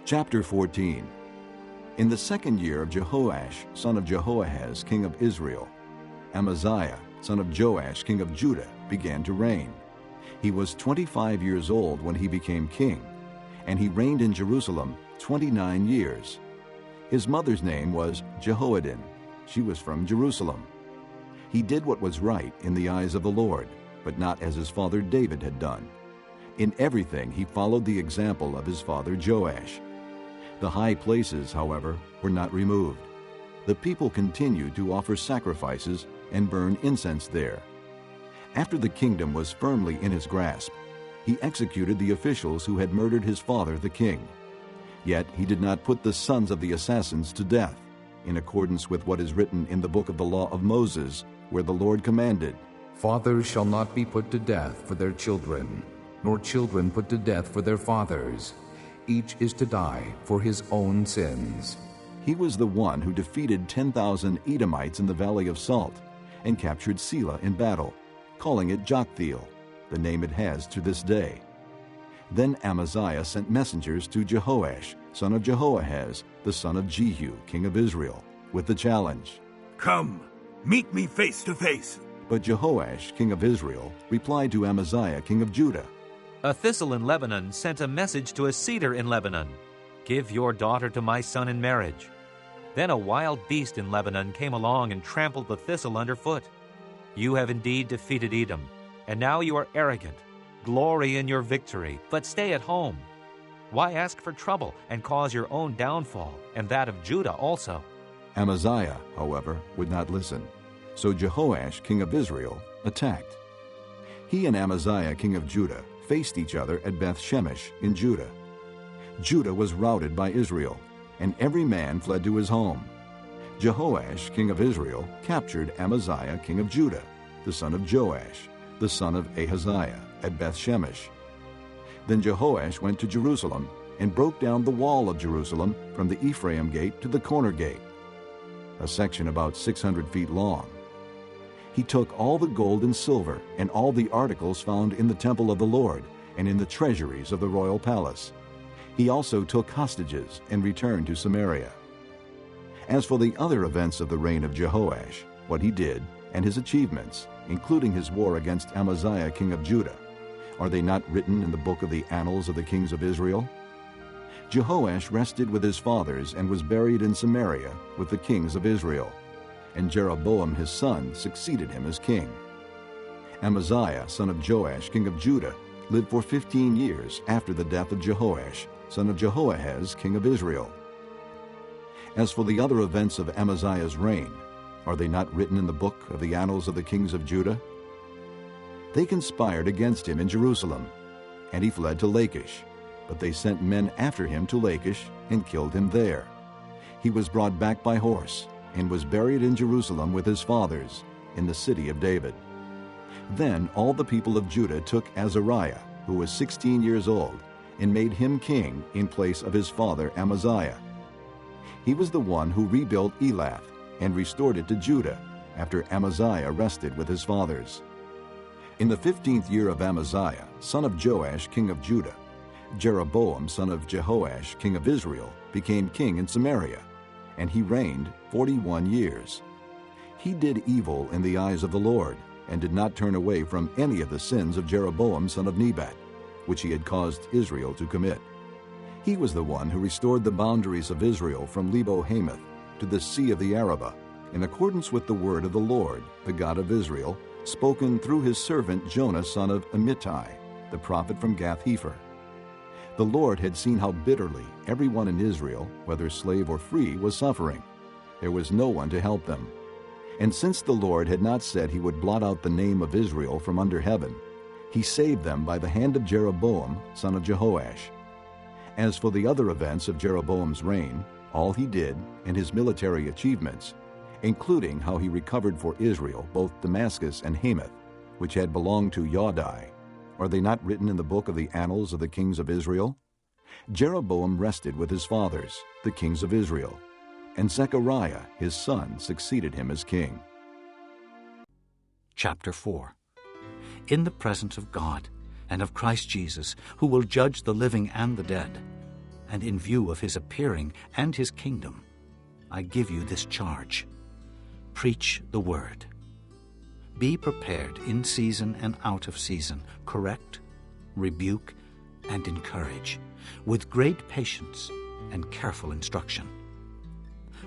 Chapter 14. In the 2nd year of Jehoash, son of Jehoahaz, king of Israel, Amaziah, son of Joash, king of Judah, began to reign. He was 25 years old when he became king, and he reigned in Jerusalem 29 years. His mother's name was Jehoaddin. She was from Jerusalem. He did what was right in the eyes of the Lord, but not as his father David had done. In everything he followed the example of his father Joash. The high places, however, were not removed. The people continued to offer sacrifices and burn incense there. After the kingdom was firmly in his grasp, he executed the officials who had murdered his father the king. Yet he did not put the sons of the assassins to death, in accordance with what is written in the book of the law of Moses, where the Lord commanded, "Fathers shall not be put to death for their children, nor children put to death for their fathers. Each is to die for his own sins." He was the one who defeated 10,000 Edomites in the Valley of Salt and captured Selah in battle, calling it Joktheel, the name it has to this day. Then Amaziah sent messengers to Jehoash, son of Jehoahaz, the son of Jehu, king of Israel, with the challenge, "Come, meet me face to face." But Jehoash, king of Israel, replied to Amaziah, king of Judah, "A thistle in Lebanon sent a message to a cedar in Lebanon. Give your daughter to my son in marriage." Then a wild beast in Lebanon came along and trampled the thistle underfoot. You have indeed defeated Edom, and now you are arrogant. Glory in your victory, but stay at home. Why ask for trouble and cause your own downfall, and that of Judah also? Amaziah, however, would not listen. So Jehoash, king of Israel, attacked. He and Amaziah, king of Judah, faced each other at Beth-Shemesh in Judah. Judah was routed by Israel, and every man fled to his home. Jehoash, king of Israel, captured Amaziah, king of Judah, the son of Joash, the son of Ahaziah, at Beth-Shemesh. Then Jehoash went to Jerusalem and broke down the wall of Jerusalem from the Ephraim gate to the corner gate, a section about 600 feet long. He took all the gold and silver and all the articles found in the temple of the Lord and in the treasuries of the royal palace. He also took hostages and returned to Samaria. As for the other events of the reign of Jehoash, what he did, and his achievements, including his war against Amaziah king of Judah, are they not written in the book of the annals of the kings of Israel? Jehoash rested with his fathers and was buried in Samaria with the kings of Israel, and Jeroboam his son succeeded him as king. Amaziah, son of Joash, king of Judah, lived for 15 years after the death of Jehoash, son of Jehoahaz, king of Israel. As for the other events of Amaziah's reign, are they not written in the book of the annals of the kings of Judah? They conspired against him in Jerusalem, and he fled to Lachish, but they sent men after him to Lachish and killed him there. He was brought back by horse and was buried in Jerusalem with his fathers in the city of David. Then all the people of Judah took Azariah, who was 16 years old, and made him king in place of his father Amaziah. He was the one who rebuilt Elath and restored it to Judah after Amaziah rested with his fathers. In the 15th year of Amaziah, son of Joash, king of Judah, Jeroboam, son of Jehoash, king of Israel, became king in Samaria, and he reigned 41 years. He did evil in the eyes of the Lord, and did not turn away from any of the sins of Jeroboam, son of Nebat, which he had caused Israel to commit. He was the one who restored the boundaries of Israel from Lebo-Hamath to the Sea of the Arabah, in accordance with the word of the Lord, the God of Israel, spoken through his servant Jonah, son of Amittai, the prophet from Gath-Hepher. The Lord had seen how bitterly everyone in Israel, whether slave or free, was suffering. There was no one to help them. And since the Lord had not said he would blot out the name of Israel from under heaven, he saved them by the hand of Jeroboam, son of Jehoash. As for the other events of Jeroboam's reign, all he did, and his military achievements, including how he recovered for Israel both Damascus and Hamath, which had belonged to Yaudai, are they not written in the book of the annals of the kings of Israel? Jeroboam rested with his fathers, the kings of Israel, and Zechariah his son succeeded him as king. Chapter 4. In the presence of God and of Christ Jesus, who will judge the living and the dead. and in view of his appearing and his kingdom, I give you this charge. Preach the word. Be prepared in season and out of season. Correct, rebuke, and encourage, with great patience and careful instruction.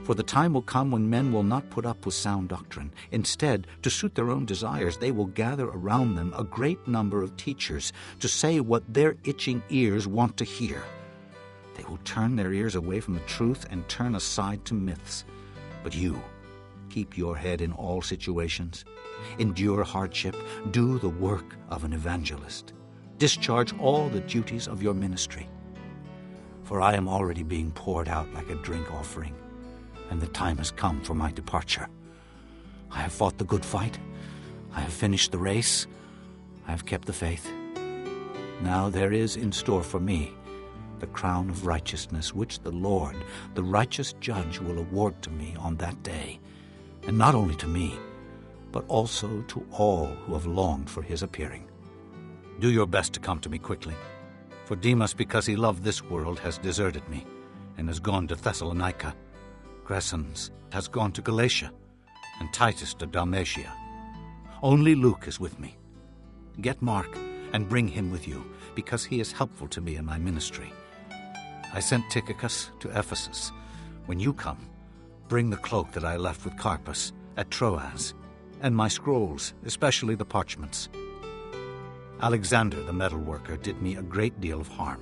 For the time will come when men will not put up with sound doctrine. Instead, to suit their own desires, they will gather around them a great number of teachers to say what their itching ears want to hear. They will turn their ears away from the truth and turn aside to myths. But you, keep your head in all situations. Endure hardship. Do the work of an evangelist. Discharge all the duties of your ministry. For I am already being poured out like a drink offering, and the time has come for my departure. I have fought the good fight. I have finished the race. I have kept the faith. Now there is in store for me the crown of righteousness, which the Lord, the righteous judge, will award to me on that day, and not only to me, but also to all who have longed for his appearing. Do your best to come to me quickly, for Demas, because he loved this world, has deserted me and has gone to Thessalonica. Crescens has gone to Galatia, and Titus to Dalmatia. Only Luke is with me. Get Mark and bring him with you, because he is helpful to me in my ministry. I sent Tychicus to Ephesus. When you come, bring the cloak that I left with Carpus at Troas, and my scrolls, especially the parchments. Alexander, the metal worker, did me a great deal of harm.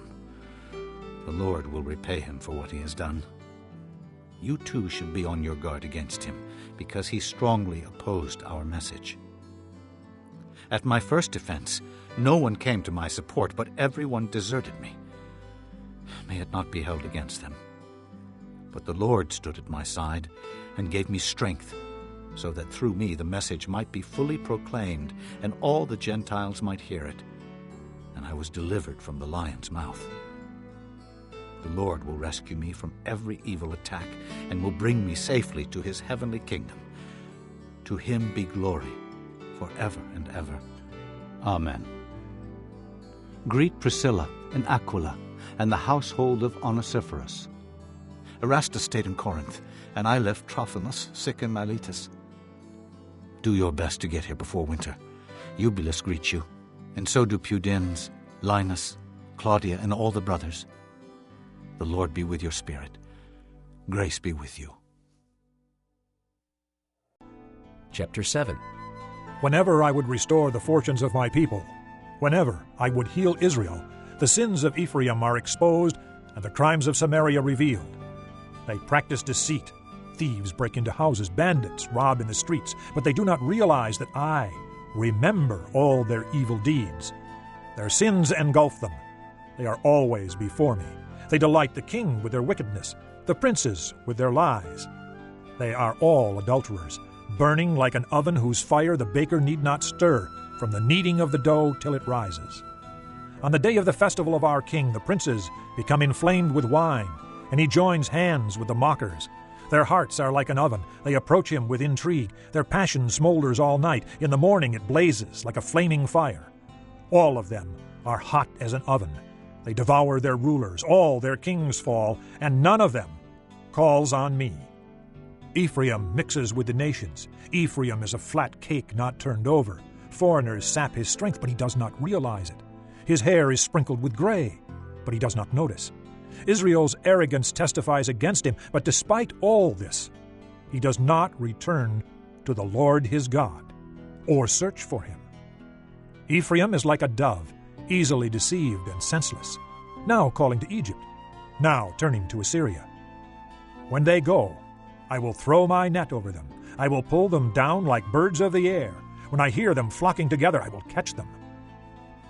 The Lord will repay him for what he has done. You too should be on your guard against him, because he strongly opposed our message. At my first defense, no one came to my support, but everyone deserted me. May it not be held against them. But the Lord stood at my side and gave me strength, so that through me the message might be fully proclaimed, and all the Gentiles might hear it. And I was delivered from the lion's mouth. The Lord will rescue me from every evil attack and will bring me safely to his heavenly kingdom. To him be glory forever and ever. Amen. Greet Priscilla and Aquila and the household of Onesiphorus. Erastus stayed in Corinth, and I left Trophimus sick in Miletus. Do your best to get here before winter. Eubulus greets you, and so do Pudens, Linus, Claudia, and all the brothers. The Lord be with your spirit. Grace be with you. Chapter 7. Whenever I would restore the fortunes of my people, whenever I would heal Israel, the sins of Ephraim are exposed and the crimes of Samaria revealed. They practice deceit. Thieves break into houses, bandits rob in the streets, but they do not realize that I remember all their evil deeds. Their sins engulf them. They are always before me. They delight the king with their wickedness, the princes with their lies. They are all adulterers, burning like an oven whose fire the baker need not stir, from the kneading of the dough till it rises. On the day of the festival of our king, the princes become inflamed with wine, and he joins hands with the mockers. Their hearts are like an oven. They approach him with intrigue. Their passion smolders all night. In the morning it blazes like a flaming fire. All of them are hot as an oven. They devour their rulers. All their kings fall, and none of them calls on me. Ephraim mixes with the nations. Ephraim is a flat cake not turned over. Foreigners sap his strength, but he does not realize it. His hair is sprinkled with gray, but he does not notice. Israel's arrogance testifies against him, but despite all this, he does not return to the Lord his God, or search for him. Ephraim is like a dove, easily deceived and senseless, now calling to Egypt, now turning to Assyria. When they go, I will throw my net over them. I will pull them down like birds of the air. When I hear them flocking together, I will catch them.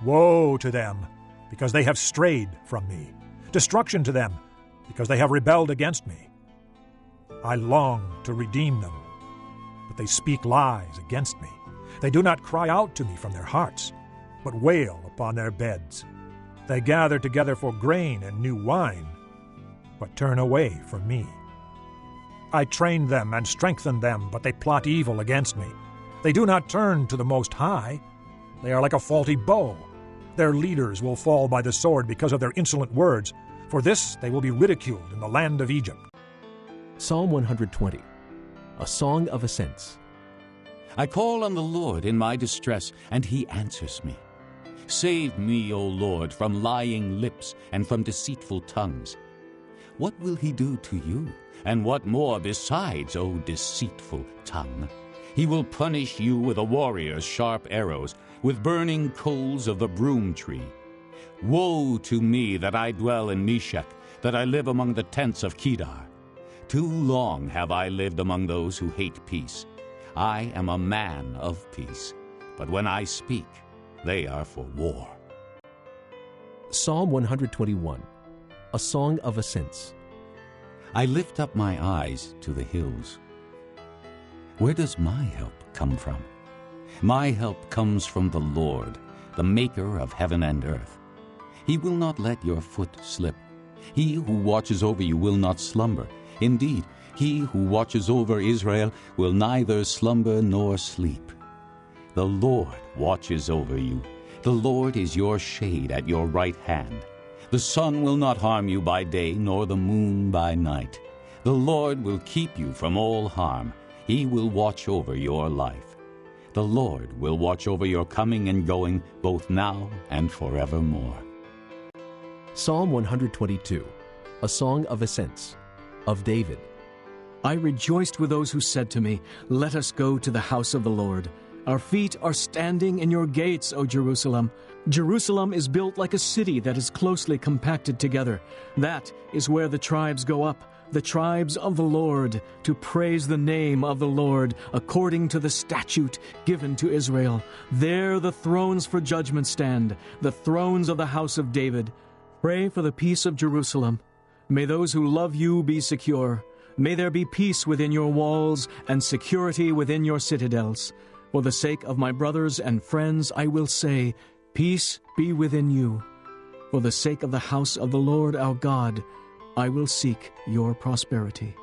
Woe to them, because they have strayed from me. Destruction to them, because they have rebelled against me. I long to redeem them, but they speak lies against me. They do not cry out to me from their hearts, but wail upon their beds. They gather together for grain and new wine, but turn away from me. I trained them and strengthened them, but they plot evil against me. They do not turn to the Most High. They are like a faulty bow. Their leaders will fall by the sword because of their insolent words. For this they will be ridiculed in the land of Egypt. Psalm 120, a song of ascents. I call on the Lord in my distress, and he answers me. Save me, O Lord, from lying lips and from deceitful tongues. What will he do to you? And what more besides, O deceitful tongue? He will punish you with a warrior's sharp arrows, with burning coals of the broom tree. Woe to me that I dwell in Meshech, that I live among the tents of Kedar. Too long have I lived among those who hate peace. I am a man of peace, but when I speak, they are for war. Psalm 121, a song of ascents. I lift up my eyes to the hills. Where does my help come from? My help comes from the Lord, the maker of heaven and earth. He will not let your foot slip. He who watches over you will not slumber. Indeed, he who watches over Israel will neither slumber nor sleep. The Lord watches over you. The Lord is your shade at your right hand. The sun will not harm you by day, nor the moon by night. The Lord will keep you from all harm. He will watch over your life. The Lord will watch over your coming and going, both now and forevermore. Psalm 122, a song of ascents, of David. I rejoiced with those who said to me, "Let us go to the house of the Lord." Our feet are standing in your gates, O Jerusalem. Jerusalem is built like a city that is closely compacted together. That is where the tribes go up, the tribes of the Lord, to praise the name of the Lord, according to the statute given to Israel. There the thrones for judgment stand, the thrones of the house of David. Pray for the peace of Jerusalem. May those who love you be secure. May there be peace within your walls and security within your citadels. For the sake of my brothers and friends, I will say, peace be within you. For the sake of the house of the Lord our God, I will seek your prosperity.